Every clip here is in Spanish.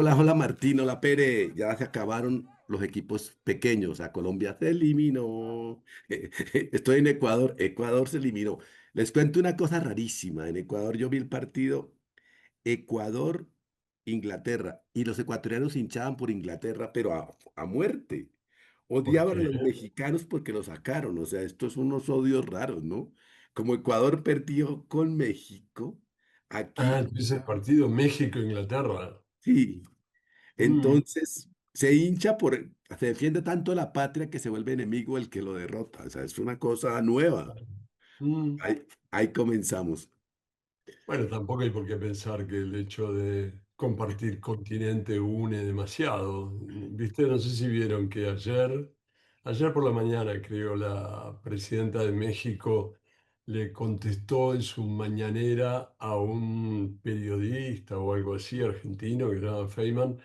Hola, hola Martín, hola Pere. Ya se acabaron los equipos pequeños. A Colombia se eliminó. Estoy en Ecuador. Ecuador se eliminó. Les cuento una cosa rarísima. En Ecuador yo vi el partido Ecuador-Inglaterra y los ecuatorianos hinchaban por Inglaterra, pero a muerte. ¿Por Odiaban a qué? los mexicanos porque los sacaron. O sea, estos son unos odios raros, ¿no? Como Ecuador perdió con México, Ah, aquí entonces el partido México-Inglaterra. sí. Mm, Entonces, se defiende tanto la patria que se vuelve enemigo el que lo derrota. O sea, es una cosa nueva. mm. Ahí comenzamos. Bueno, tampoco hay por qué pensar que el hecho de compartir continente une demasiado. ¿Viste? No sé si vieron que ayer por la mañana, creo, la presidenta de México le contestó en su mañanera a un periodista o algo así argentino que se llama Feynman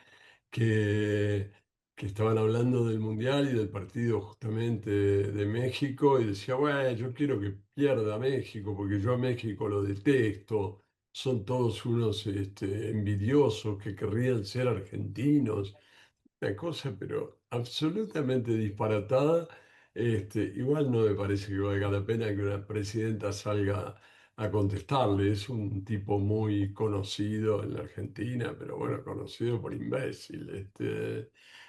que, que estaban hablando del Mundial y del partido justamente de México y decía, bueno, yo quiero que pierda México porque yo a México lo detesto, son todos unos envidiosos que querrían ser argentinos, una cosa pero absolutamente disparatada. Igual no me parece que valga la pena que una presidenta salga a contestarle. Es un tipo muy conocido en la Argentina, pero bueno, conocido por imbécil.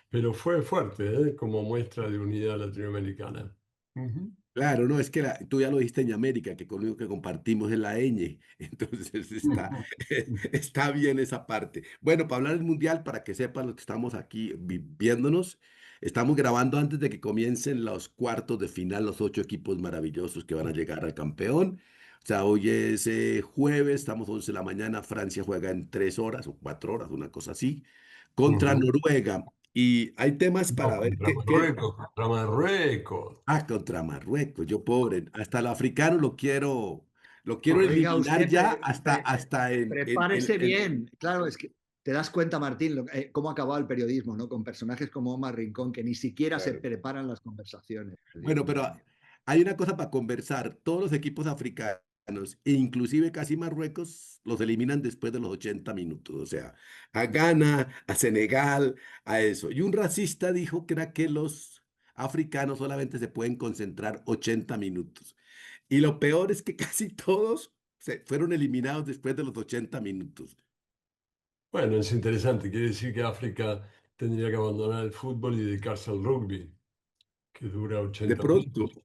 Pero fue fuerte, ¿eh? Como muestra de unidad latinoamericana. Ujú. Claro, no, es que tú ya lo dijiste en América, que con lo único que compartimos es la ñ. Entonces está bien esa parte. Bueno, para hablar del Mundial, para que sepan los que estamos aquí viéndonos, estamos grabando antes de que comiencen los cuartos de final, los 8 equipos maravillosos que van a llegar al campeón. O sea, hoy es jueves, estamos 11 de la mañana, Francia juega en 3 horas o 4 horas, una cosa así, contra Ujú. Noruega. Y hay temas No, para ver contra Marruecos, contra Marruecos. contra Marruecos, yo pobre, hasta el africano lo quiero Oiga, eliminar usted ya hasta prepárese bien. Claro, es que te das cuenta, Martín, cómo ha acabado el periodismo, ¿no? Con personajes como Omar Rincón, que ni siquiera se Claro. preparan las conversaciones. Dios Bueno, pero mío. hay una cosa para conversar. Todos los equipos africanos, e inclusive casi Marruecos, los eliminan después de los 80 minutos. O sea, a Ghana, a Senegal, a eso. Y un racista dijo que era que los africanos solamente se pueden concentrar 80 minutos. Y lo peor es que casi todos se fueron eliminados después de los 80 minutos. Bueno, es interesante. Quiere decir que África tendría que abandonar el fútbol y dedicarse al rugby, que dura De 80 pronto. minutos.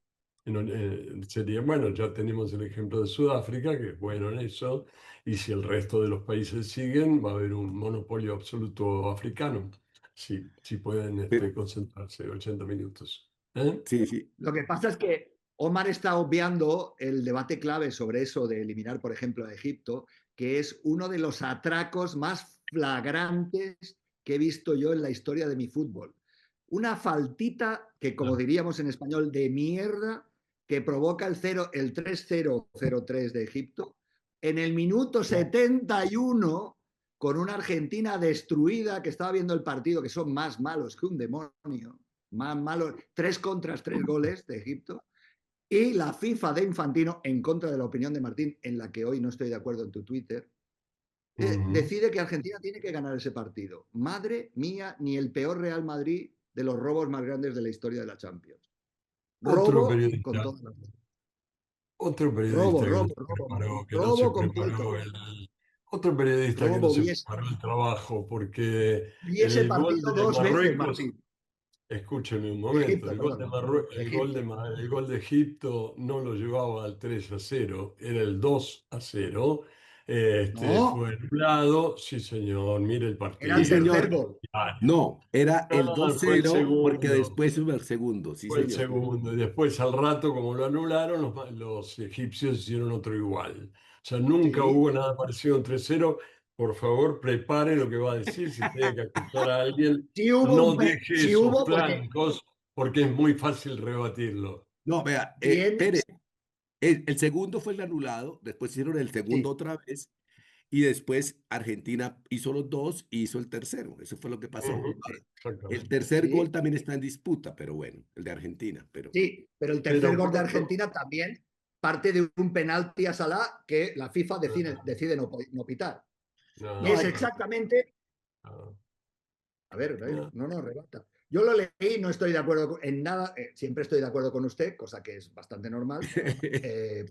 Sería, bueno, ya tenemos el ejemplo de Sudáfrica, que es bueno en eso, y si el resto de los países siguen, va a haber un monopolio absoluto africano, si pueden concentrarse 80 minutos. ¿Eh? Sí, sí. Lo que pasa es que Omar está obviando el debate clave sobre eso de eliminar, por ejemplo, a Egipto, que es uno de los atracos más flagrantes que he visto yo en la historia de mi fútbol. Una faltita que, como Ah, diríamos en español, de mierda, que provoca el 3-0-0-3 de Egipto, en el minuto 71, con una Argentina destruida, que estaba viendo el partido, que son más malos que un demonio, más malos, 3-3 goles de Egipto, y la FIFA de Infantino, en contra de la opinión de Martín, en la que hoy no estoy de acuerdo en tu Twitter, ujú. decide que Argentina tiene que ganar ese partido. Madre mía, ni el peor Real Madrid de los robos más grandes de la historia de la Champions. Otro Robo con periodista, todas las... otro Robo, periodista robo, robo, Martín. que no se Robo preparó completo. otro periodista que no Robo, se vi preparó el trabajo, porque vi ese el gol partido de 2 veces, Marruecos. Martín. Escúcheme un De momento, Egipto, perdón. De Egipto. el gol de Egipto no lo llevaba al 3-0, era el 2-0. Fue No, anulado, sí señor, mire el era Sí, el partido. tercer señor. gol. No, era el No, fue el 2-0 porque segundo, después hubo el segundo. Sí, fue el señor. segundo. Y después al rato, como lo anularon, los egipcios hicieron otro igual. O sea, nunca Sí, hubo nada parecido a un 3-0. Por favor, prepare lo que va a decir. Si tiene que acusar a alguien, sí hubo no deje sí esos hubo porque flancos porque es muy fácil rebatirlo. No, vea, bien, Pere, el segundo fue el anulado, después hicieron el segundo sí, otra vez y después Argentina hizo los dos y hizo el tercero. Eso fue lo que pasó. Ujú, El exactamente. tercer gol sí, también está en disputa, pero bueno, el de Argentina, pero sí, pero el tercer Pero gol de pronto, Argentina también parte de un penalti a Salah que la FIFA no, decide no pitar. no, Es no, no, exactamente no. A ver, No, no, rebata. Yo lo leí, no estoy de acuerdo en nada, siempre estoy de acuerdo con usted, cosa que es bastante normal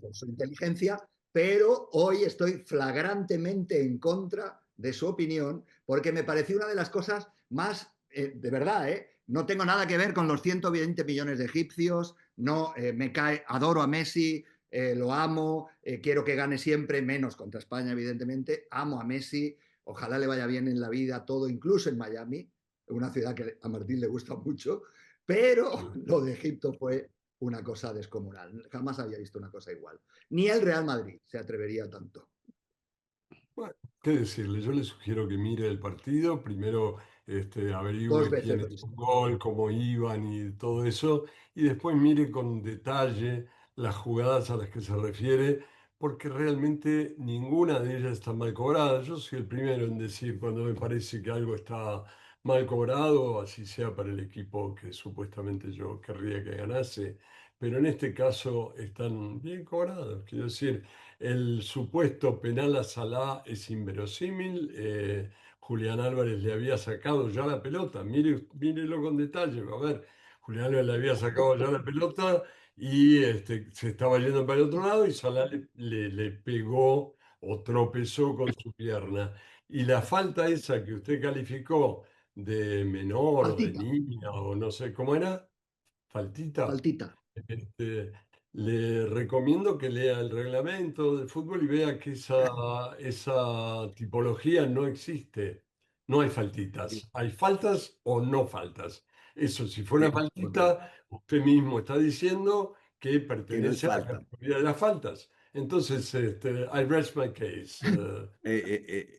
por su inteligencia, pero hoy estoy flagrantemente en contra de su opinión porque me pareció una de las cosas más, de verdad, no tengo nada que ver con los 120 millones de egipcios, no me cae, adoro a Messi, lo amo, quiero que gane siempre, menos contra España, evidentemente, amo a Messi, ojalá le vaya bien en la vida, todo, incluso en Miami, una ciudad que a Martín le gusta mucho, pero lo de Egipto fue una cosa descomunal. Jamás había visto una cosa igual. Ni el Real Madrid se atrevería tanto. bueno, qué decirle, yo le sugiero que mire el partido, primero Dos averigüe quién veces lo he hizo un visto. gol, cómo iban y todo eso, y después mire con detalle las jugadas a las que se refiere, porque realmente ninguna de ellas está mal cobrada. Yo soy el primero en decir cuando me parece que algo está mal cobrado, así sea para el equipo que supuestamente yo querría que ganase, pero en este caso están bien cobrados, quiero decir. El supuesto penal a Salah es inverosímil. Julián Álvarez le había sacado ya la pelota. Mírelo con detalle. A ver, Julián Álvarez le había sacado ya la pelota y se estaba yendo para el otro lado y Salah le pegó o tropezó con su pierna. Y la falta esa que usted calificó de menor o de Faltita, niña o no sé cómo era, faltita. faltita. Este, Le recomiendo que lea el reglamento del fútbol y vea que esa tipología no existe. No hay faltitas. Hay faltas o no faltas. Eso, si fue una Correcto. faltita, usted mismo está diciendo que Que no es pertenece a la falta. categoría de las faltas. Entonces, I rest my case.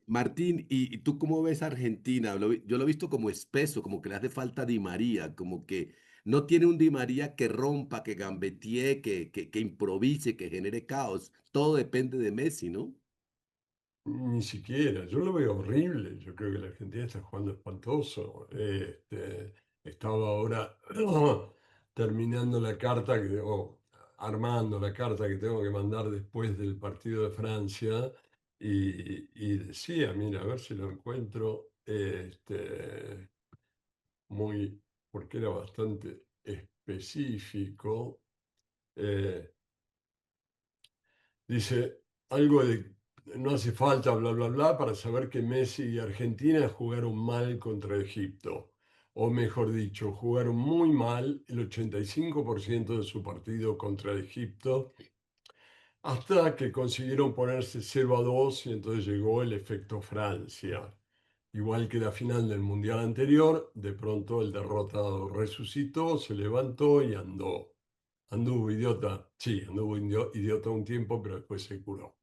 Martín, ¿y tú cómo ves a Argentina? Yo lo he visto como espeso, como que le hace falta Di María, como que no tiene un Di María que rompa, que gambetee, que improvise, que genere caos. Todo depende de Messi, ¿no? Ni siquiera, yo lo veo horrible. Yo creo que la Argentina está jugando espantoso. Estaba ahora terminando la carta o armando la carta que tengo que mandar después del partido de Francia y decía, mira, a ver si lo encuentro, muy, porque era bastante específico. eh, Dice algo de no hace falta bla bla bla para saber que Messi y Argentina jugaron mal contra Egipto. O mejor dicho, jugaron muy mal el 85% de su partido contra Egipto hasta que consiguieron ponerse 0-2 y entonces llegó el efecto Francia. Igual que la final del Mundial anterior, de pronto el derrotado resucitó, se levantó y andó. Anduvo idiota, sí, anduvo idiota un tiempo, pero después se curó.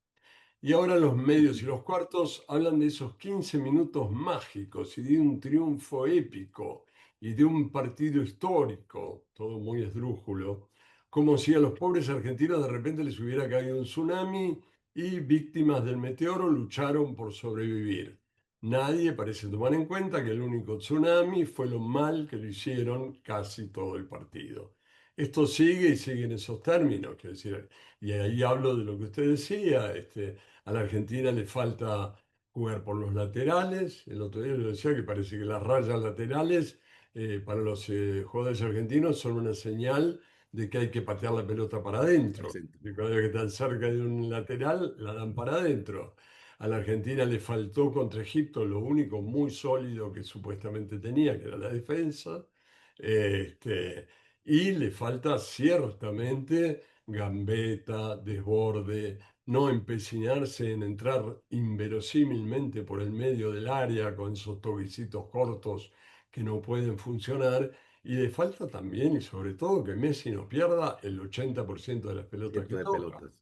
Y ahora los medios y los cuartos hablan de esos 15 minutos mágicos y de un triunfo épico y de un partido histórico, todo muy esdrújulo, como si a los pobres argentinos de repente les hubiera caído un tsunami y víctimas del meteoro lucharon por sobrevivir. Nadie parece tomar en cuenta que el único tsunami fue lo mal que lo hicieron casi todo el partido. Esto sigue y sigue en esos términos, quiero decir, y ahí hablo de lo que usted decía, a la Argentina le falta jugar por los laterales. El otro día yo decía que parece que las rayas laterales para los jugadores argentinos son una señal de que hay que patear la pelota para Al adentro. centro. De cuando que están cerca de un lateral, la dan para adentro. A la Argentina le faltó contra Egipto lo único muy sólido que supuestamente tenía, que era la defensa. Este, y le falta ciertamente gambeta, desborde, no empecinarse en entrar inverosímilmente por el medio del área con esos toquecitos cortos que no pueden funcionar. Y le falta también, y sobre todo, que Messi no pierda el 80% de las pelotas Cierto que de toca. pelotas.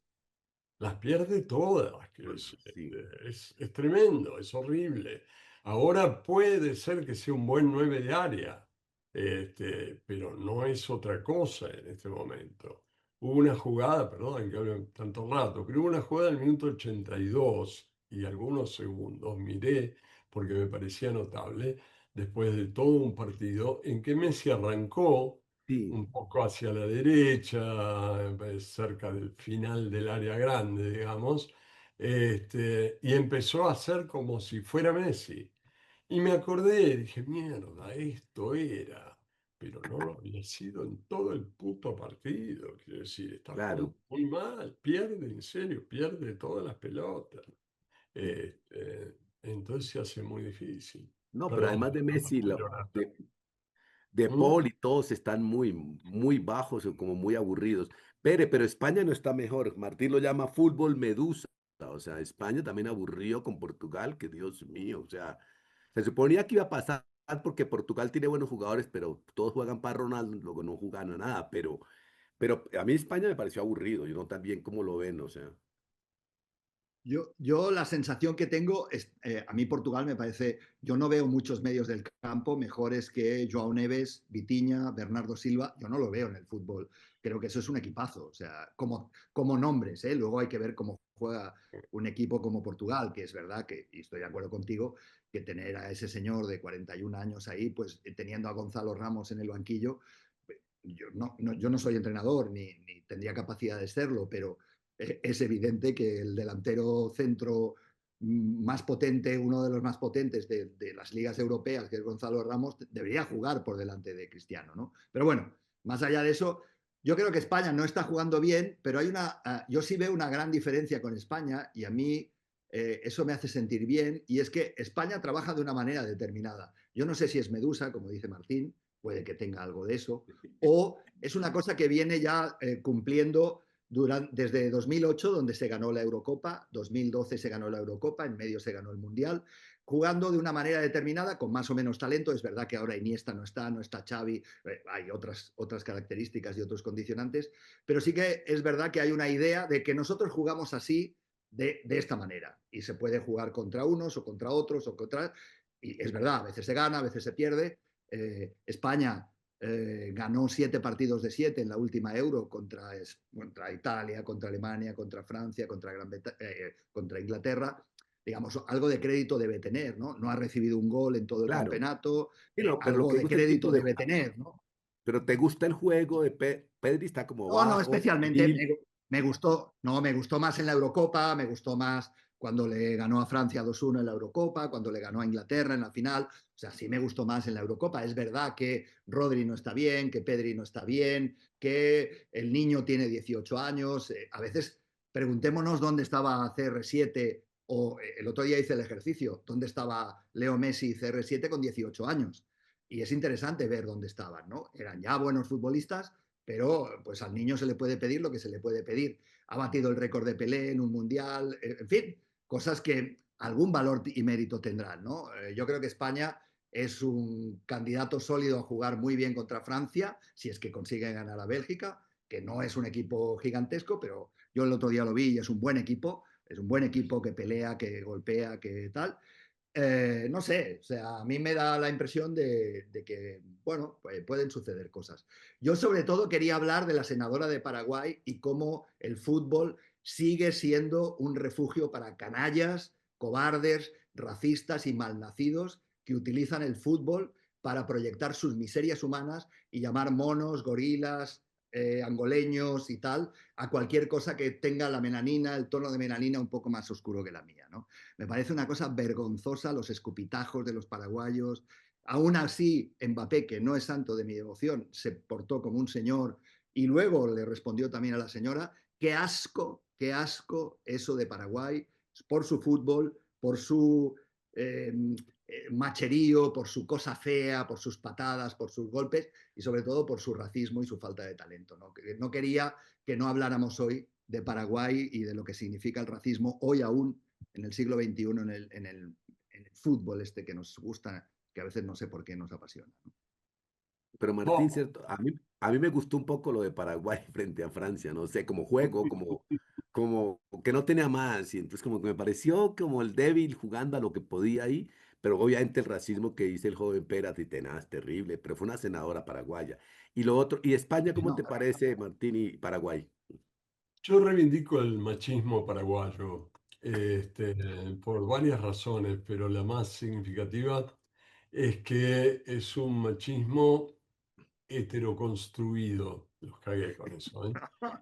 Las pierde todas, quiero decir, Sí. es tremendo, es horrible. Ahora puede ser que sea un buen 9 de área, pero no es otra cosa en este momento. Hubo una jugada, perdón que hable tanto rato, pero hubo una jugada en el minuto 82 y algunos segundos, miré porque me parecía notable, después de todo un partido en que Messi arrancó Sí. un poco hacia la derecha, cerca del final del área grande, digamos, y empezó a hacer como si fuera Messi. Y me acordé, dije, mierda, esto era, pero no lo había sido en todo el puto partido. Quiero decir, está jugando Claro. muy mal, pierde, en serio, pierde todas las pelotas. Entonces se hace muy difícil. No, pero Perdón, además de Messi, Leonardo. de ¿Mm? Paul y todos están muy, muy bajos o como muy aburridos. Pero España no está mejor. Martín lo llama fútbol medusa. O sea, España también aburrió con Portugal, que Dios mío, o sea, se suponía que iba a pasar porque Portugal tiene buenos jugadores, pero todos juegan para Ronaldo, luego no jugan a nada. Pero a mí España me pareció aburrido, yo no tan bien como lo ven, o sea. Yo la sensación que tengo es, a mí Portugal me parece, yo no veo muchos medios del campo mejores que Joao Neves, Vitinha, Bernardo Silva, yo no lo veo en el fútbol, creo que eso es un equipazo, o sea, como nombres, ¿eh? Luego hay que ver cómo juega un equipo como Portugal, que es verdad que, y estoy de acuerdo contigo, que tener a ese señor de 41 años ahí, pues teniendo a Gonzalo Ramos en el banquillo, yo no soy entrenador ni tendría capacidad de serlo, pero es evidente que el delantero centro más potente, uno de los más potentes de las ligas europeas, que es Gonzalo Ramos, debería jugar por delante de Cristiano, ¿no? Pero bueno, más allá de eso, yo creo que España no está jugando bien, pero yo sí veo una gran diferencia con España y a mí eso me hace sentir bien y es que España trabaja de una manera determinada. Yo no sé si es Medusa, como dice Martín, puede que tenga algo de eso, o es una cosa que viene ya cumpliendo desde 2008, donde se ganó la Eurocopa, 2012 se ganó la Eurocopa, en medio se ganó el Mundial, jugando de una manera determinada, con más o menos talento. Es verdad que ahora Iniesta no está Xavi, hay otras características y otros condicionantes, pero sí que es verdad que hay una idea de que nosotros jugamos así, de esta manera, y se puede jugar contra unos o contra otros, y es verdad, a veces se gana, a veces se pierde. España ganó 7 partidos de 7 en la última Euro contra Italia, contra Alemania, contra Francia, contra Inglaterra. Digamos, algo de crédito debe tener, ¿no? No ha recibido un gol en todo el Claro, campeonato, sí, no, pero lo algo que de gusta el crédito tipo de debe tener, ¿no? pero te gusta el juego de Pedri, está como No, no bajo, especialmente. Gil, Me gustó, no, me gustó más en la Eurocopa, me gustó más cuando le ganó a Francia 2-1 en la Eurocopa, cuando le ganó a Inglaterra en la final. O sea, sí me gustó más en la Eurocopa. Es verdad que Rodri no está bien, que Pedri no está bien, que el niño tiene 18 años. A veces preguntémonos dónde estaba CR7 o el otro día hice el ejercicio, dónde estaba Leo Messi y CR7 con 18 años. Y es interesante ver dónde estaban, ¿no? Eran ya buenos futbolistas, pero pues al niño se le puede pedir lo que se le puede pedir. Ha batido el récord de Pelé en un mundial, en fin, cosas que algún valor y mérito tendrán, ¿no? Yo creo que España es un candidato sólido a jugar muy bien contra Francia, si es que consigue ganar a Bélgica, que no es un equipo gigantesco, pero yo el otro día lo vi y es un buen equipo que pelea, que golpea, que tal. No sé, o sea, a mí me da la impresión de que, bueno, pues pueden suceder cosas. Yo sobre todo quería hablar de la senadora de Paraguay y cómo el fútbol sigue siendo un refugio para canallas, cobardes, racistas y malnacidos que utilizan el fútbol para proyectar sus miserias humanas y llamar monos, gorilas, angoleños y tal, a cualquier cosa que tenga la melanina, el tono de melanina un poco más oscuro que la mía, ¿no? Me parece una cosa vergonzosa los escupitajos de los paraguayos. Aún así, Mbappé, que no es santo de mi devoción, se portó como un señor y luego le respondió también a la señora, qué asco eso de Paraguay, por su fútbol, por su eh, macherío, por su cosa fea, por sus patadas, por sus golpes y sobre todo por su racismo y su falta de talento. No quería que no habláramos hoy de Paraguay y de lo que significa el racismo hoy aún en el siglo XXI en el fútbol este que nos gusta, que a veces no sé por qué nos apasiona, ¿no? pero Martín, Oh, cierto, a mí me gustó un poco lo de Paraguay frente a Francia, no sé, como juego, como que no tenía más, y entonces como que me pareció como el débil jugando a lo que podía ahí, pero obviamente el racismo que dice el joven Pérez y Tenaz, terrible, pero fue una senadora paraguaya. Y lo otro, ¿y España cómo te No, parece, Martín, y Paraguay? yo reivindico el machismo paraguayo por varias razones, pero la más significativa es que es un machismo heteroconstruido. Los cagué con eso, ¿eh?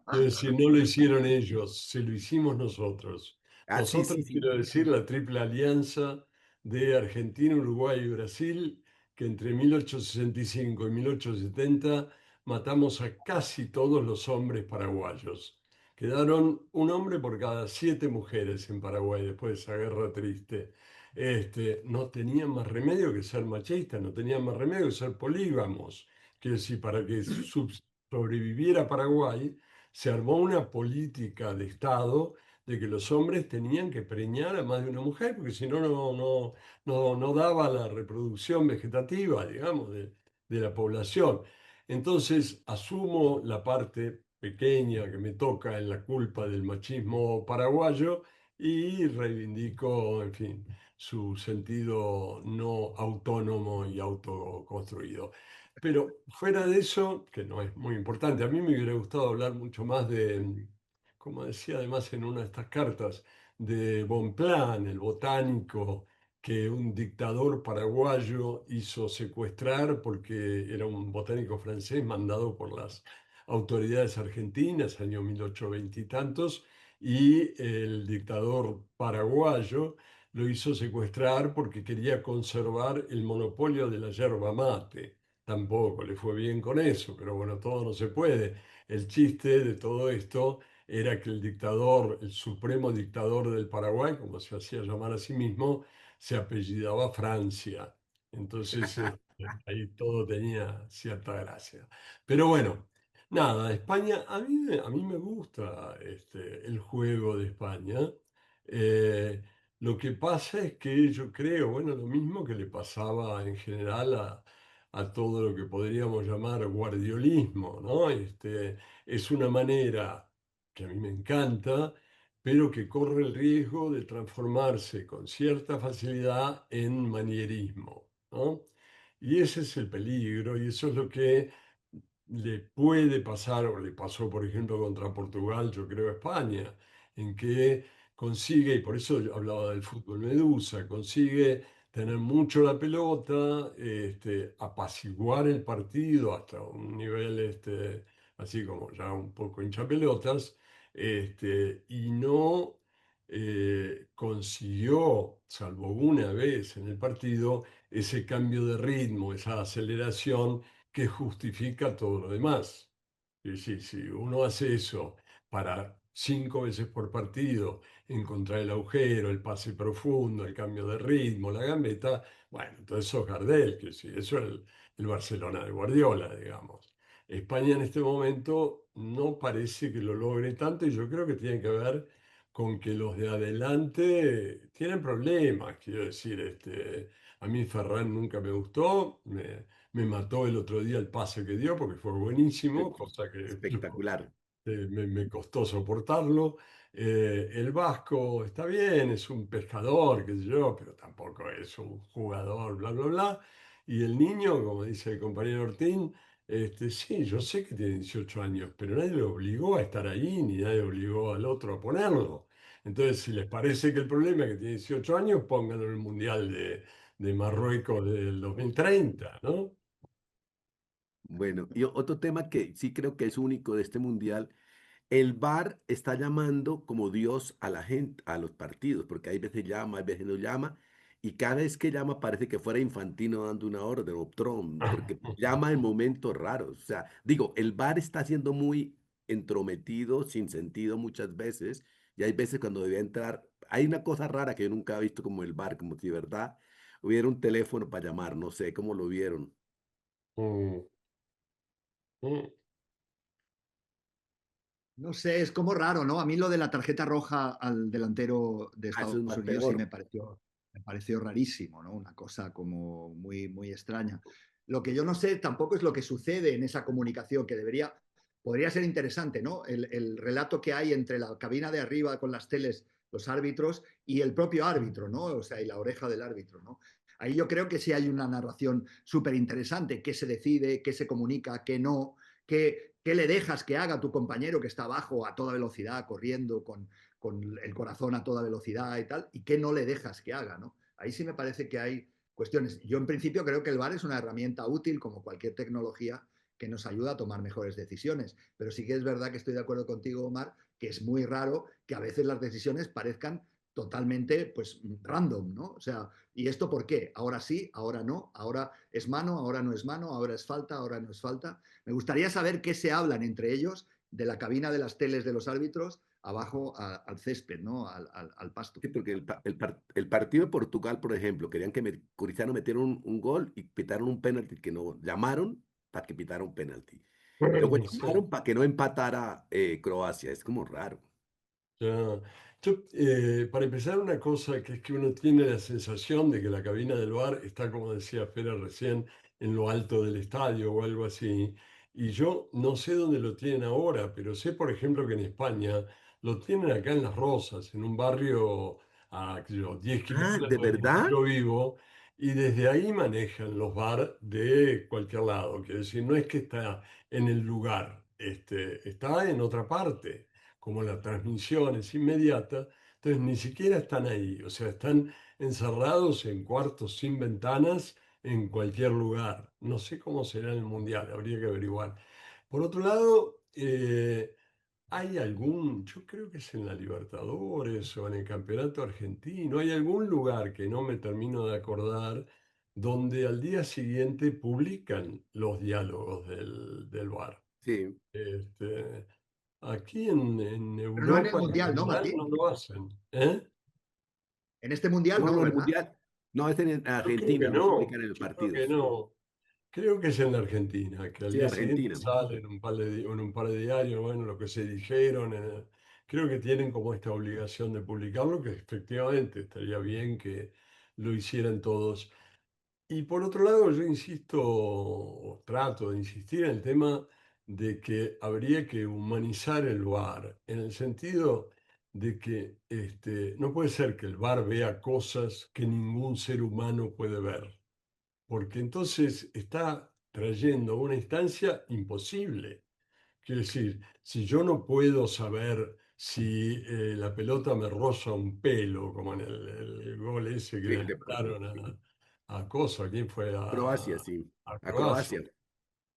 Quiero decir, no lo hicieron ellos, se lo hicimos nosotros. Ah, sí, Nosotros, sí, sí. quiero decir, la Triple Alianza de Argentina, Uruguay y Brasil, que entre 1865 y 1870 matamos a casi todos los hombres paraguayos. Quedaron un hombre por cada 7 mujeres en Paraguay después de esa guerra triste. No tenían más remedio que ser machistas, no tenían más remedio que ser polígamos. Quiero decir, para que sobreviviera Paraguay, se armó una política de Estado de que los hombres tenían que preñar a más de una mujer, porque si no, no daba la reproducción vegetativa, digamos, de la población. Entonces, asumo la parte pequeña que me toca en la culpa del machismo paraguayo y reivindico, en fin, su sentido no autónomo y autoconstruido. Pero fuera de eso, que no es muy importante, a mí me hubiera gustado hablar mucho más de, como decía además en una de estas cartas, de Bonpland, el botánico que un dictador paraguayo hizo secuestrar porque era un botánico francés mandado por las autoridades argentinas, año 1820 y tantos, y el dictador paraguayo lo hizo secuestrar porque quería conservar el monopolio de la yerba mate. Tampoco le fue bien con eso, pero bueno, todo no se puede. El chiste de todo esto era que el dictador, el supremo dictador del Paraguay, como se hacía llamar a sí mismo, se apellidaba Francia. Entonces, ahí todo tenía cierta gracia. Pero bueno, nada, España, a mí me gusta el juego de España. Eh, lo que pasa es que yo creo, bueno, lo mismo que le pasaba en general a todo lo que podríamos llamar guardiolismo, ¿no? Es una manera que a mí me encanta, pero que corre el riesgo de transformarse con cierta facilidad en manierismo, ¿no? Y ese es el peligro y eso es lo que le puede pasar, o le pasó, por ejemplo, contra Portugal, yo creo, a España, en que consigue, y por eso yo hablaba del fútbol medusa, consigue tener mucho la pelota, apaciguar el partido hasta un nivel así como ya un poco hinchapelotas, y no consiguió, salvo una vez en el partido, ese cambio de ritmo, esa aceleración que justifica todo lo demás. Es decir, si uno hace eso para 5 veces por partido, encontrar el agujero, el pase profundo, el cambio de ritmo, la gambeta, bueno, entonces sos Gardel, que sí, eso es el Barcelona de Guardiola, digamos. España en este momento no parece que lo logre tanto y yo creo que tiene que ver con que los de adelante tienen problemas, quiero decir, a mí Ferran nunca me gustó, me mató el otro día el pase que dio porque fue buenísimo, cosa que Espectacular. me costó soportarlo. El Vasco está bien, es un pescador, qué sé yo, pero tampoco es un jugador, bla, bla, bla. Y el niño, como dice el compañero Ortín, sí, yo sé que tiene 18 años, pero nadie lo obligó a estar ahí, ni nadie obligó al otro a ponerlo. Entonces, si les parece que el problema es que tiene 18 años, pónganlo en el Mundial de Marruecos del 2030, ¿no? Bueno, y otro tema que sí creo que es único de este mundial. El VAR está llamando como Dios a la gente, a los partidos, porque hay veces llama, hay veces no llama, y cada vez que llama parece que fuera Infantino dando una orden o Trump, porque llama en momentos raros. O sea, digo, el VAR está siendo muy entrometido, sin sentido muchas veces, y hay veces cuando debía entrar, hay una cosa rara que yo nunca he visto como el VAR, como si de verdad hubiera un teléfono para llamar, no sé cómo lo vieron. Mm, mm. No sé, es como raro, ¿no? A mí lo de la tarjeta roja al delantero de Ah, eso es Estados más Unidos sí peor. me pareció rarísimo, ¿no? Una cosa como muy, muy extraña. Lo que yo no sé tampoco es lo que sucede en esa comunicación, que podría ser interesante, ¿no? El relato que hay entre la cabina de arriba con las teles, los árbitros, y el propio árbitro, ¿no? O sea, y la oreja del árbitro, ¿no? Ahí yo creo que sí hay una narración súper interesante, qué se decide, qué se comunica, qué no, qué le dejas que haga tu compañero que está abajo a toda velocidad, corriendo con el corazón a toda velocidad y tal, y qué no le dejas que haga, ¿no? Ahí sí me parece que hay cuestiones. Yo en principio creo que el VAR es una herramienta útil como cualquier tecnología que nos ayuda a tomar mejores decisiones, pero sí que es verdad que estoy de acuerdo contigo, Omar, que es muy raro que a veces las decisiones parezcan totalmente, pues, random, ¿no? O sea, ¿y esto por qué? Ahora sí, ahora no, ahora es mano, ahora no es mano, ahora es falta, ahora no es falta. Me gustaría saber qué se hablan entre ellos de la cabina de las teles de los árbitros abajo al césped, ¿no? Al pasto. Sí, porque el partido de Portugal, por ejemplo, querían que Cristiano metiera un gol y pitaron un penalti que no llamaron para que pitara un penalti. Y luego Sí. llamaron para que no empatara Croacia. Es como raro. Ya. Para empezar, una cosa que es que uno tiene la sensación de que la cabina del bar está, como decía Fera recién, en lo alto del estadio o algo así. Y yo no sé dónde lo tienen ahora, pero sé, por ejemplo, que en España lo tienen acá en Las Rosas, en un barrio a qué sé yo, 10 Ah, kilómetros ¿de de donde verdad? yo vivo, y desde ahí manejan los bar de cualquier lado. Quiero decir, no es que está en el lugar, está en otra parte como la transmisión es inmediata, entonces ni siquiera están ahí, o sea, están encerrados en cuartos sin ventanas en cualquier lugar. No sé cómo será en el Mundial, habría que averiguar. Por otro lado, hay algún, yo creo que es en la Libertadores o en el Campeonato Argentino, hay algún lugar que no me termino de acordar donde al día siguiente publican los diálogos del VAR. Sí. Este, Aquí en Pero no en el Europa en Mundial, ¿no, general Martín? no lo hacen. ¿Eh? En este Mundial No, no, no, el ¿verdad? Mundial. No, es en Yo creo Argentina, que no no, publican en los yo creo que partidos. no. Creo que es en la Argentina, que al Sí, día siguiente Argentina. sale en un par en un par de diarios, bueno, lo que se dijeron. Creo que tienen como esta obligación de publicarlo, que efectivamente estaría bien que lo hicieran todos. Y por otro lado, yo insisto, o trato de insistir en el tema de que habría que humanizar el VAR, en el sentido de que no puede ser que el VAR vea cosas que ningún ser humano puede ver, porque entonces está trayendo una instancia imposible. Quiero decir, si yo no puedo saber si la pelota me roza un pelo, como en el gol ese que Sí, le anotaron a Cosa, ¿quién fue? Croacia, sí. A A Croacia. Croacia.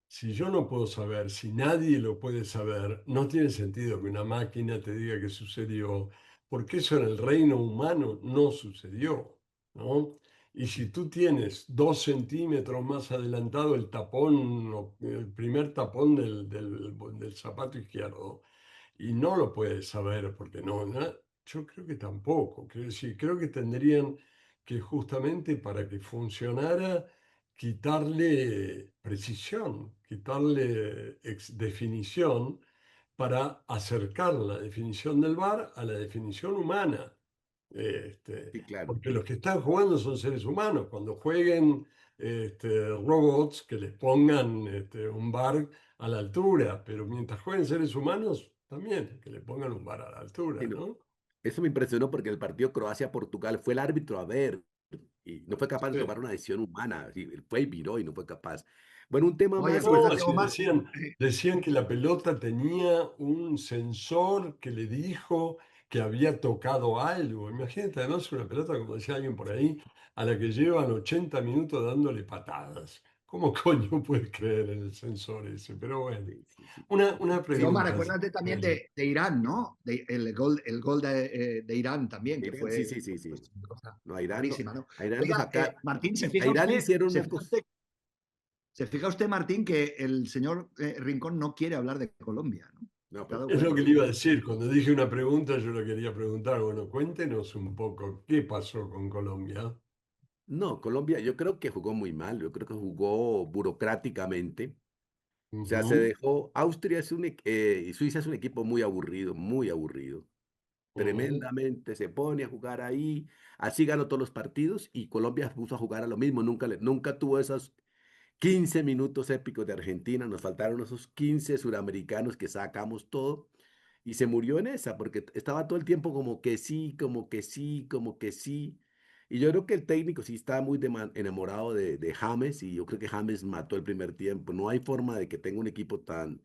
Si yo no puedo saber, si nadie lo puede saber, no tiene sentido que una máquina te diga que sucedió, porque eso en el reino humano no sucedió, ¿no? Y si tú tienes 2 centímetros más adelantado el tapón, el primer tapón del zapato izquierdo, y no lo puedes saber porque yo creo que tampoco. Quiero decir, creo que tendrían que justamente para que funcionara quitarle precisión, quitarle definición para acercar la definición del VAR a la definición humana. Sí, claro. Porque los que están jugando son seres humanos. Cuando jueguen robots, que les pongan un VAR a la altura, pero mientras jueguen seres humanos, también que le pongan un VAR a la Sí, altura, no. ¿no? Eso me impresionó porque el partido Croacia-Portugal fue el árbitro a ver y no fue capaz de Sí. tomar una decisión humana. Sí, él fue y viró y no fue capaz. Bueno, un tema Oye, más pues No, importante. así Omar, decían que la pelota tenía un sensor que le dijo que había tocado algo. Imagínate, además, una pelota, como decía alguien por ahí, a la que llevan 80 minutos dándole patadas. ¿Cómo coño puedes creer en el sensor ese? Pero bueno, Sí, sí, sí. una sí, Omar, pregunta. acuérdate también de Irán, ¿no? El gol de Irán también, que Irán, sí, fue sí, sí, pues, sí. una cosa No, a Irán, no, rarísima, ¿no? a Irán lo Oiga, saca. Martín, A Irán le hicieron una cosa. se fija usted, Martín, que el señor Rincón no quiere hablar de Colombia, ¿no? No, ¿Te has pues dado Es lo cuenta? que le iba a decir. Cuando dije una pregunta, yo le quería preguntar, bueno, cuéntenos un poco, ¿qué pasó con Colombia? no, Colombia, yo creo que jugó muy mal. Yo creo que jugó burocráticamente. O sea, se Ujú, dejó. Austria es y Suiza es un equipo muy aburrido, muy aburrido. ujú, Tremendamente, se pone a jugar ahí, así ganó todos los partidos y Colombia puso a jugar a lo mismo, nunca tuvo esos 15 minutos épicos de Argentina, nos faltaron esos 15 suramericanos que sacamos todo y se murió en esa porque estaba todo el tiempo como que sí, como que sí, como que sí. Y yo creo que el técnico sí estaba muy enamorado de James y yo creo que James mató el primer tiempo. No hay forma de que tenga un equipo tan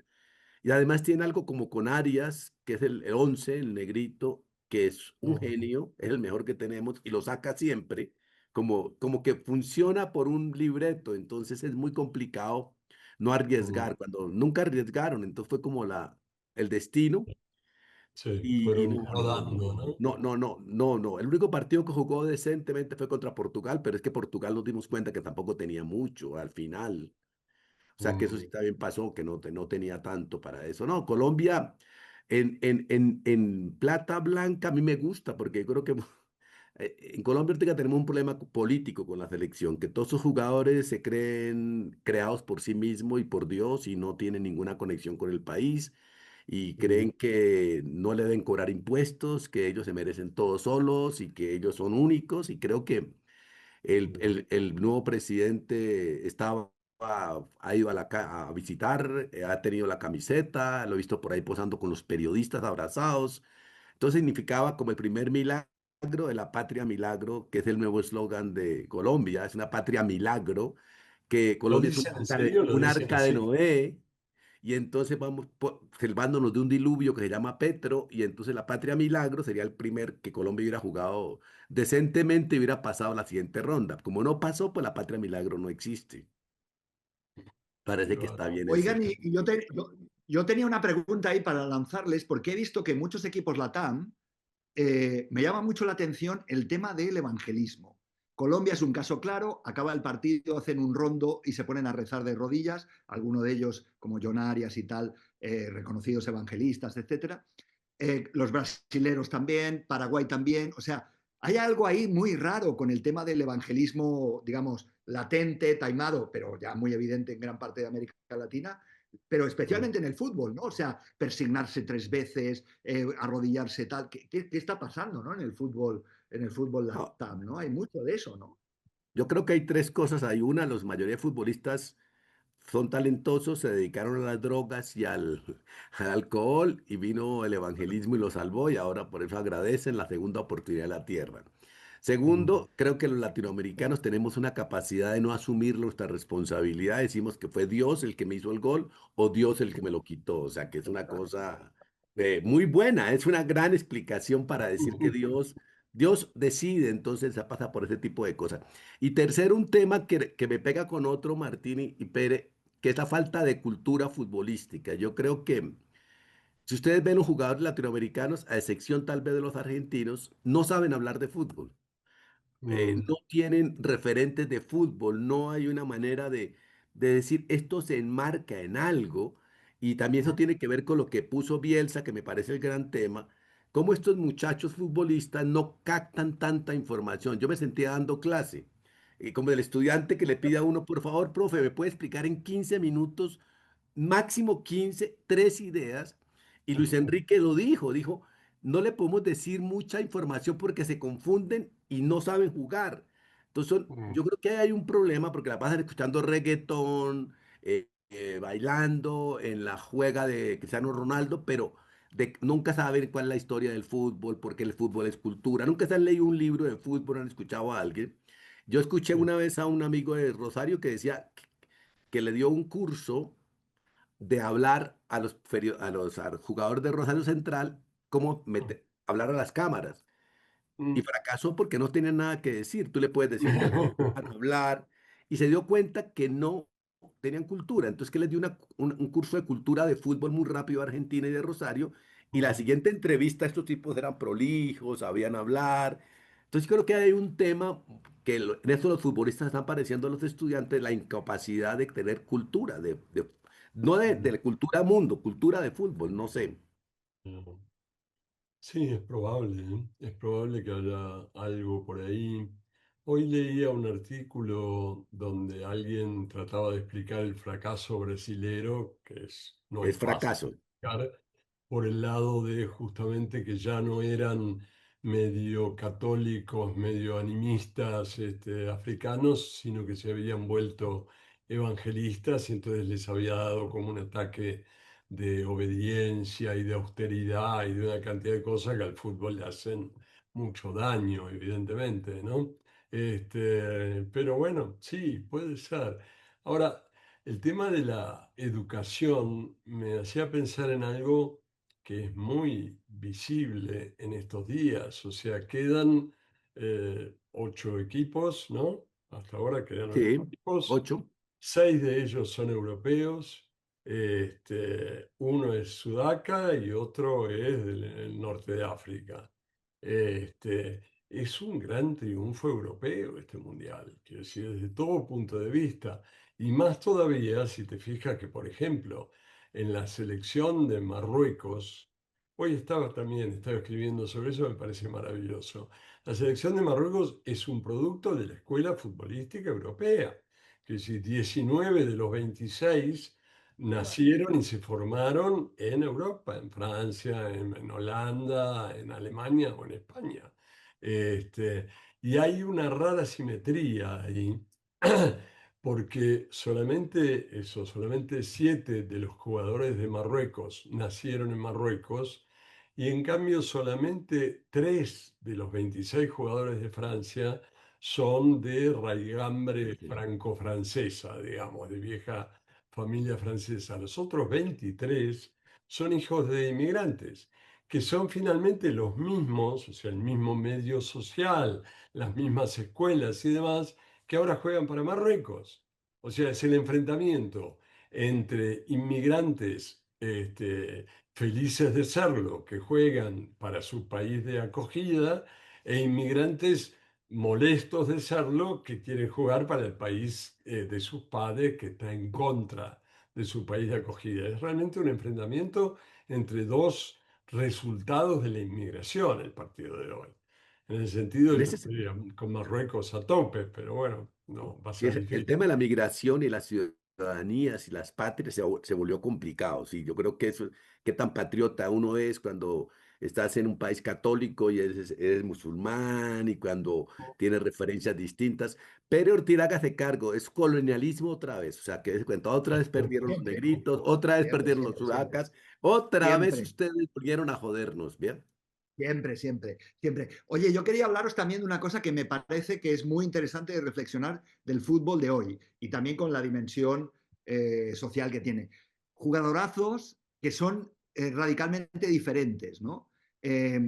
y además tiene algo como con Arias, que es el 11, el negrito, que es un ujú, genio, es el mejor que tenemos y lo saca siempre, como que funciona por un libreto, entonces es muy complicado no ujú. arriesgar, cuando nunca arriesgaron, entonces fue como el destino, Sí, y fueron no, rodando, ¿no? no. El único partido que jugó decentemente fue contra Portugal, pero es que Portugal nos dimos cuenta que tampoco tenía mucho al final. O sea que eso sí Mm, también pasó, que no tenía tanto para eso. No, Colombia en plata blanca a mí me gusta porque creo que en Colombia ahorita tenemos un problema político con la selección, que todos sus jugadores se creen creados por sí mismos y por Dios y no tienen ninguna conexión con el país y mm, creen que no le deben cobrar impuestos, que ellos se merecen todos solos y que ellos son únicos y creo que mm, el nuevo presidente ha ido a visitar, ha tenido la camiseta, lo he visto por ahí posando con los periodistas abrazados. Entonces significaba como el primer milagro de la patria milagro, que es el nuevo eslogan de Colombia. Es una patria milagro, que ¿Lo Colombia es dicen en serio? ¿Lo un dicen arca de así? Noé. Y entonces vamos salvándonos de un diluvio que se llama Petro, y entonces la Patria Milagro sería el primer que Colombia hubiera jugado decentemente y hubiera pasado a la siguiente ronda. Como no pasó, pues la Patria Milagro no existe. Qué Parece que está bárbaro. bien ese. Oigan, yo tenía una pregunta ahí para lanzarles, porque he visto que muchos equipos LATAM me llama mucho la atención el tema del evangelismo. Colombia es un caso claro, acaba el partido, hacen un rondo y se ponen a rezar de rodillas, algunos de ellos, como John Arias y tal, reconocidos evangelistas, etcétera. Los brasileros también, Paraguay también, o sea, hay algo ahí muy raro con el tema del evangelismo, digamos, latente, taimado, pero ya muy evidente en gran parte de América Latina, pero Mm. especialmente en el fútbol, ¿no? O sea, persignarse 3 veces, arrodillarse tal. ¿Qué está pasando, ¿no? En el fútbol No, latam, ¿no? Hay mucho de eso, ¿no? yo creo que hay tres cosas. Hay una, los mayoría de futbolistas son talentosos, se dedicaron a las drogas y al alcohol y vino el evangelismo y lo salvó y ahora por eso agradecen la segunda oportunidad de la tierra. Mm. Segundo, creo que los latinoamericanos tenemos una capacidad de no asumir nuestra responsabilidad. Decimos que fue Dios el que me hizo el gol o Dios el que me lo quitó. O sea, que es una cosa muy buena. Es una gran explicación para decir que Dios decide, entonces se pasa por ese tipo de cosas. Y tercero, un tema que me pega con otro, Martín y Pere, que es la falta de cultura futbolística. Yo creo que si ustedes ven los jugadores latinoamericanos, a excepción tal vez de los argentinos, no saben hablar de fútbol, Mm. no tienen referentes de fútbol, no hay una manera de decir esto se enmarca en algo y también eso tiene que ver con lo que puso Bielsa, que me parece el gran tema, cómo estos muchachos futbolistas no captan tanta información. Yo me sentía dando clase, como el estudiante que le pide a uno, por favor, profe, ¿me puede explicar en 15 minutos, máximo 15 3 ideas? Y Luis Enrique lo dijo, no le podemos decir mucha información porque se confunden y no saben jugar. Entonces, Mm. yo creo que hay un problema porque la pasan escuchando reggaetón, bailando en la juega de Cristiano Ronaldo, pero nunca saben cuál es la historia del fútbol, porque el fútbol es cultura. Nunca se han leído un libro de fútbol, han escuchado a alguien. Yo escuché Sí. una vez a un amigo de Rosario que decía que le dio un curso de hablar a los jugadores de Rosario Central, cómo hablar a las cámaras. Y Mm. fracasó porque no tenían nada que decir. Tú le puedes decir que van a hablar. Y se dio cuenta que no tenían cultura. Entonces, que les dio un curso de cultura de fútbol muy rápido a Argentina y de Rosario. Y la Mm. siguiente entrevista, estos tipos eran prolijos, sabían hablar. Entonces, creo que hay un tema que en eso los futbolistas están pareciendo a los estudiantes, la incapacidad de tener cultura, no de cultura mundo, cultura de fútbol, no sé. Mm. Sí, es probable, ¿eh? Es probable que haya algo por ahí. Hoy leía un artículo donde alguien trataba de explicar el fracaso brasilero, no es Es fácil fracaso. de explicar, por el lado de justamente que ya no eran medio católicos, medio animistas, africanos, sino que se habían vuelto evangelistas y entonces les había dado como un ataque de obediencia y de austeridad y de una cantidad de cosas que al fútbol le hacen mucho daño, evidentemente, ¿no? Pero bueno, sí, puede ser. Ahora, el tema de la educación me hacía pensar en algo que es muy visible en estos días. O sea, quedan 8 equipos, ¿no? Hasta ahora quedan ocho Sí, equipos. 8. 6 de ellos son europeos Uno es Sudaca y otro es del norte de África. Es un gran triunfo europeo este mundial, quiero decir, desde todo punto de vista. Y más todavía si te fijas que, por ejemplo, en la selección de Marruecos, hoy estaba escribiendo sobre eso, me parece maravilloso. La selección de Marruecos es un producto de la escuela futbolística europea. Que si 19 de los 26 Claro. nacieron y se formaron en Europa, en Francia, en Holanda, en Alemania o en España. Este, y hay una rara simetría ahí, porque solamente 7 de los jugadores de Marruecos nacieron en Marruecos, y en cambio solamente 3 de los 26 jugadores de Francia son de raigambre franco-francesa, digamos, de vieja familia francesa. Los otros 23 son hijos de inmigrantes, que son finalmente los mismos, o sea, el mismo medio social, las mismas escuelas y demás, que ahora juegan para Marruecos. O sea, es el enfrentamiento entre inmigrantes felices de serlo, que juegan para su país de acogida, e inmigrantes molestos de serlo, que quieren jugar para el país de sus padres, que está en contra de su país de acogida. Es realmente un enfrentamiento entre dos resultados de la inmigración, el partido de hoy. En ese sentido, En yo ese, estoy con Marruecos a tope, pero bueno, no, va a sí, ser el difícil. tema de la migración y las ciudadanías y las patrias se volvió complicado. Sí, yo creo que eso, qué tan patriota uno es cuando estás en un país católico y eres musulmán y cuando tienes referencias distintas. Pero Ortega hágase cargo, es colonialismo otra vez. O sea, que se cuenta, otra vez perdieron los Siempre, negritos, otra vez siempre, perdieron los siempre, siempre. sudacas, otra vez Siempre. ustedes volvieron a jodernos, ¿bien? Siempre, siempre, siempre. Oye, yo quería hablaros también de una cosa que me parece que es muy interesante de reflexionar del fútbol de hoy y también con la dimensión social que tiene. Jugadorazos que son radicalmente diferentes, ¿no? Eh,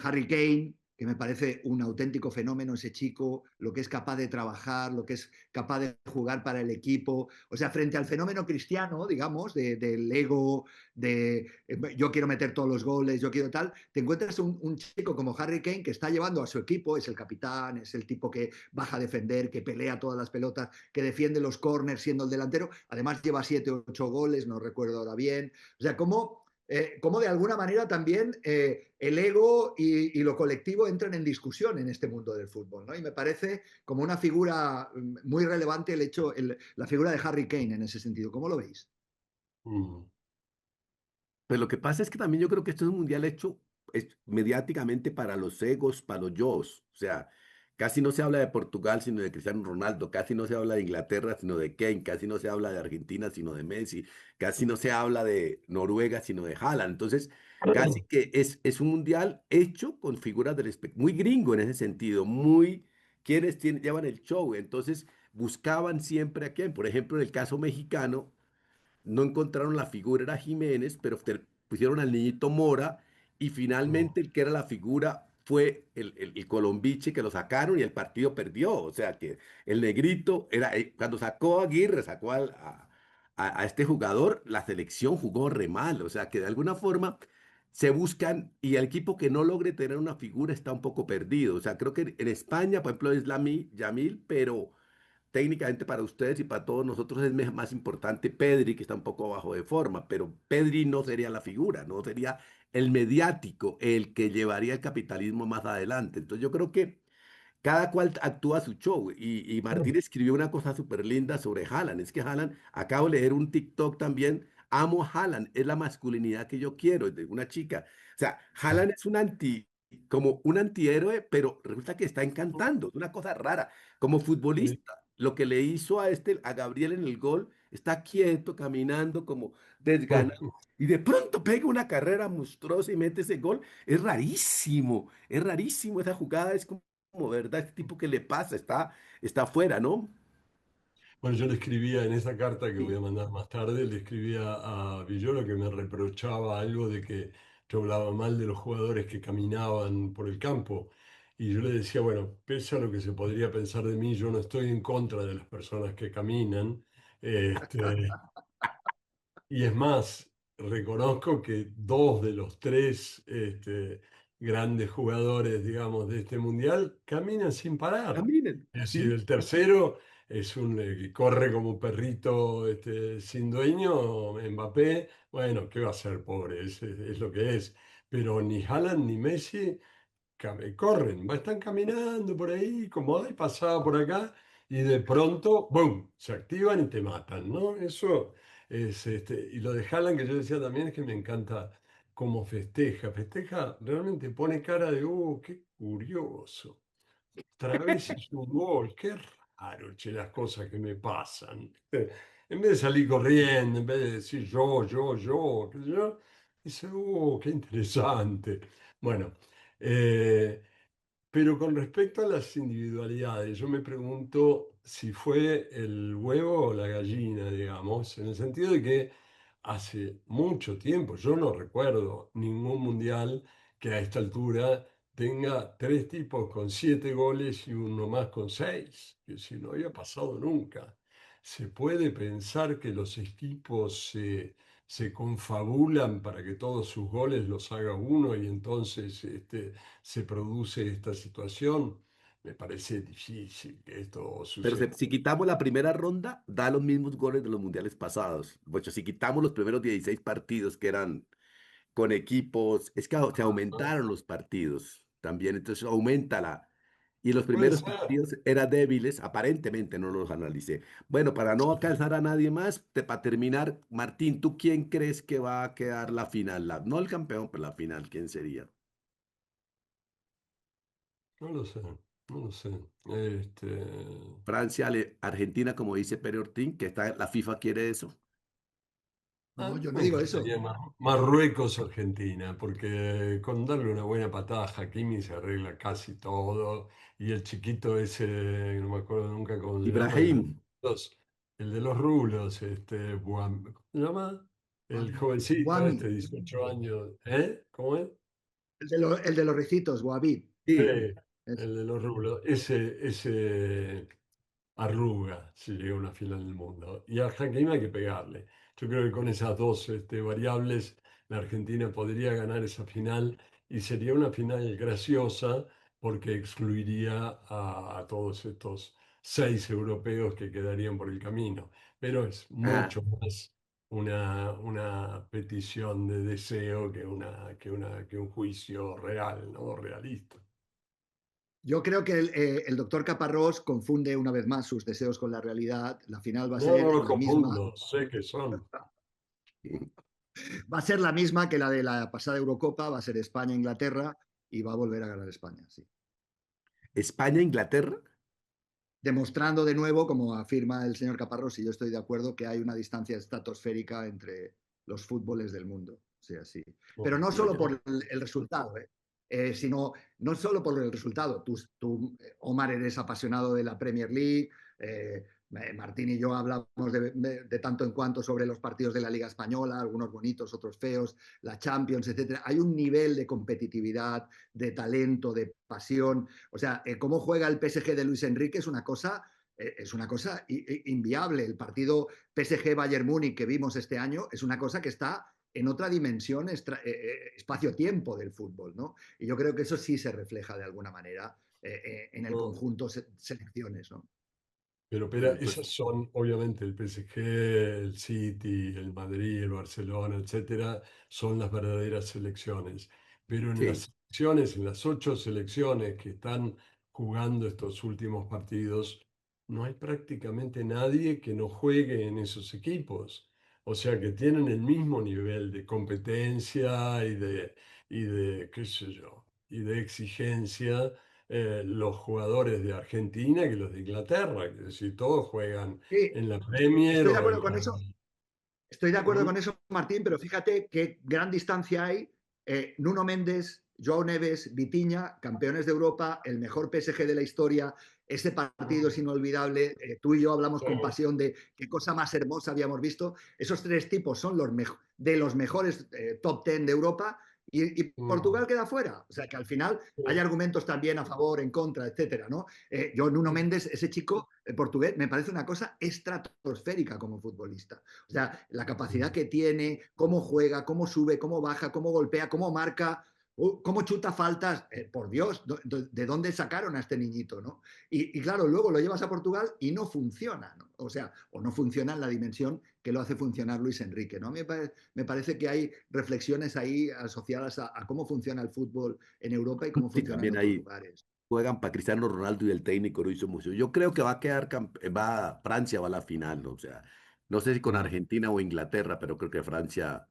Harry Kane, que me parece un auténtico fenómeno ese chico, lo que es capaz de trabajar, lo que es capaz de jugar para el equipo. O sea, frente al fenómeno cristiano, digamos, del ego, de yo quiero meter todos los goles, yo quiero tal, te encuentras un chico como Harry Kane que está llevando a su equipo, es el capitán, es el tipo que baja a defender, que pelea todas las pelotas, que defiende los corners siendo el delantero, además lleva 7 o 8 goles, no recuerdo ahora bien, o sea, cómo de alguna manera también el ego y lo colectivo entran en discusión en este mundo del fútbol, ¿no? Y me parece como una figura muy relevante la figura de Harry Kane en ese sentido. ¿Cómo lo veis? Mm. Pues lo que pasa es que también yo creo que esto es un mundial hecho mediáticamente para los egos, para los yos. O sea, casi no se habla de Portugal, sino de Cristiano Ronaldo. Casi no se habla de Inglaterra, sino de Kane. Casi no se habla de Argentina, sino de Messi. Casi no se habla de Noruega, sino de Haaland. Entonces, casi que es un mundial hecho con figuras del espectáculo. Muy gringo en ese sentido. Muy quienes llevan el show. Entonces, buscaban siempre a quién. Por ejemplo, en el caso mexicano no encontraron la figura, era Jiménez, pero pusieron al niñito Mora y No. finalmente el que era la figura fue el Colombiche que lo sacaron y el partido perdió. O sea que el negrito era, cuando sacó a Aguirre, sacó a este jugador, la selección jugó re mal. O sea que de alguna forma se buscan y el equipo que no logre tener una figura está un poco perdido. O sea, creo que en España, por ejemplo, es Yamil, pero técnicamente para ustedes y para todos nosotros es más importante Pedri, que está un poco bajo de forma, pero Pedri no sería la figura, no sería el mediático, el que llevaría el capitalismo más adelante. Entonces yo creo que cada cual actúa su show y Martín escribió una cosa súper linda sobre Haaland. Es que Haaland, acabo de leer un TikTok también, amo a Haaland, es la masculinidad que yo quiero, de una chica. O sea, Haaland es como un antihéroe, pero resulta que está encantando, es una cosa rara. Como Sí. futbolista, lo que le hizo a Gabriel en el gol, está quieto, caminando como desganado. Y de pronto pega una carrera monstruosa y mete ese gol. Es rarísimo esa jugada, es como, ¿verdad? Este tipo que le pasa, está afuera, ¿no? Bueno, yo le escribía en esa carta que voy Sí. a mandar más tarde, le escribía a Villoro que me reprochaba algo de que yo hablaba mal de los jugadores que caminaban por el campo. Y yo le decía, bueno, pese a lo que se podría pensar de mí, yo no estoy en contra de las personas que caminan. Este, Y es más, reconozco que dos de los tres grandes jugadores, digamos, de este mundial caminan sin parar. Caminen, Es decir, ¿sí? el tercero es un que corre como un perrito sin dueño, Mbappé. Bueno, ¿qué va a hacer, pobre? Es lo que es. Pero ni Haaland ni Messi corren, están caminando por ahí, como ay, pasaba por acá, y de pronto, ¡boom!, se activan y te matan, ¿no? Eso es, y lo de Haaland que yo decía también es que me encanta cómo festeja, realmente pone cara de, qué curioso, otra vez hizo un gol, qué raro, che, las cosas que me pasan. En vez de salir corriendo, en vez de decir qué sé yo, dice, qué interesante. Bueno, eh, pero con respecto a las individualidades, yo me pregunto si fue el huevo o la gallina, digamos, en el sentido de que hace mucho tiempo, yo no recuerdo ningún mundial que a esta altura tenga tres tipos con 7 goles y uno más con 6, que si no había pasado nunca. ¿Se puede pensar que los equipos se confabulan para que todos sus goles los haga uno y entonces se produce esta situación? Me parece difícil que esto Pero suceda. si quitamos la primera ronda, da los mismos goles de los mundiales pasados. Pues si quitamos los primeros 16 partidos que eran con equipos, es que se Ah, aumentaron los partidos también, entonces aumenta la... Y los puede primeros ser. partidos eran débiles, aparentemente no los analicé. Bueno, para no alcanzar a nadie más, para terminar, Martín, ¿tú quién crees que va a quedar la final? No el campeón, pero la final, ¿quién sería? No lo sé, no lo sé. Este, Francia, Argentina, como dice Pere Ortín, que está, la FIFA quiere eso. a No, mí yo no me digo eso. encantaría Marruecos-Argentina, porque con darle una buena patada a Hakimi se arregla casi todo. Y el chiquito ese, no me acuerdo nunca cómo se llama, Ibrahim, el de los rulos, ¿cómo se llama? El jovencito Guami, 18 años, ¿eh? ¿Cómo es? el de los ricitos, Guavid. Sí, sí. el de los rulos. Ese arruga si llega a una final del mundo. Y a Hakimi hay que pegarle. Yo creo que con esas dos variables la Argentina podría ganar esa final y sería una final graciosa porque excluiría a todos estos 6 europeos que quedarían por el camino. Pero es Ah, mucho más una petición de deseo que un juicio real, ¿no? Realista. Yo creo que el doctor Caparrós confunde una vez más sus deseos con la realidad. La final va a No, no ser los la misma, confundo, sé que son. va a ser la misma que la de la pasada Eurocopa, va a ser España-Inglaterra y va a volver a ganar España, sí. España-Inglaterra. Demostrando de nuevo, como afirma el señor Caparrós, y yo estoy de acuerdo, que hay una distancia estratosférica entre los fútboles del mundo. O sea, sí. Pero no solo Bueno, por el resultado, sino no solo por el resultado. Tú, Omar, eres apasionado de la Premier League. Martín y yo hablamos de tanto en cuanto sobre los partidos de la Liga Española, algunos bonitos, otros feos, la Champions, etcétera. Hay un nivel de competitividad, de talento, de pasión. O sea, cómo juega el PSG de Luis Enrique es una cosa inviable. El partido PSG-Bayern Múnich que vimos este año es una cosa que está en otra dimensión espacio-tiempo del fútbol, ¿no? Y yo creo que eso sí se refleja de alguna manera en el no, conjunto selecciones, ¿no? pero espera, Pues esas son obviamente el PSG, el City, el Madrid, el Barcelona, etcétera, son las verdaderas selecciones. Pero en sí. las selecciones, en las 8 selecciones que están jugando estos últimos partidos, no hay prácticamente nadie que no juegue en esos equipos. O sea que tienen el mismo nivel de competencia qué sé yo, y de exigencia los jugadores de Argentina que los de Inglaterra, que es decir, todos juegan Sí, en la Premier estoy de o acuerdo en con la... eso. Estoy de acuerdo ¿Mm? con eso, Martín, pero fíjate qué gran distancia hay. Nuno Méndez, Joao Neves, Vitinha, campeones de Europa, el mejor PSG de la historia. Ese partido es inolvidable. Tú y yo hablamos con Sí, pasión de qué cosa más hermosa habíamos visto. Esos tres tipos son de los mejores top 10 de Europa y Mm, Portugal queda fuera. O sea que al final hay sí, argumentos también a favor, en contra, etcétera, ¿no? Yo, Nuno sí, Méndez, ese chico portugués, me parece una cosa estratosférica como futbolista. O sea, la capacidad mm. que tiene, cómo juega, cómo sube, cómo baja, cómo golpea, cómo marca. ¿Cómo chuta faltas? Por Dios, ¿de dónde sacaron a este niñito? ¿No? Y claro, luego lo llevas a Portugal y no funciona, ¿no? O sea, o no funciona en la dimensión que lo hace funcionar Luis Enrique, ¿no? A mí me parece que hay reflexiones ahí asociadas a cómo funciona el fútbol en Europa y cómo Sí, funciona en también otros ahí lugares. juegan para Cristiano Ronaldo y el técnico lo hizo mucho. Yo creo que va a quedar, Francia va a la final, ¿no? O sea, no sé si con Mm. Argentina o Inglaterra, pero creo que Francia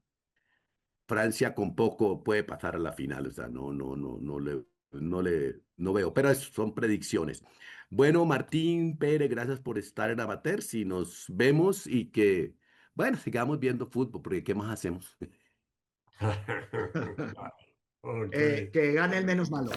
con poco puede pasar a la final. O sea, no veo, pero son predicciones. Bueno, Martín Pérez, gracias por estar en Amateur. Si nos vemos y que, bueno, sigamos viendo fútbol, porque ¿qué más hacemos? Ok. Que gane el menos malo.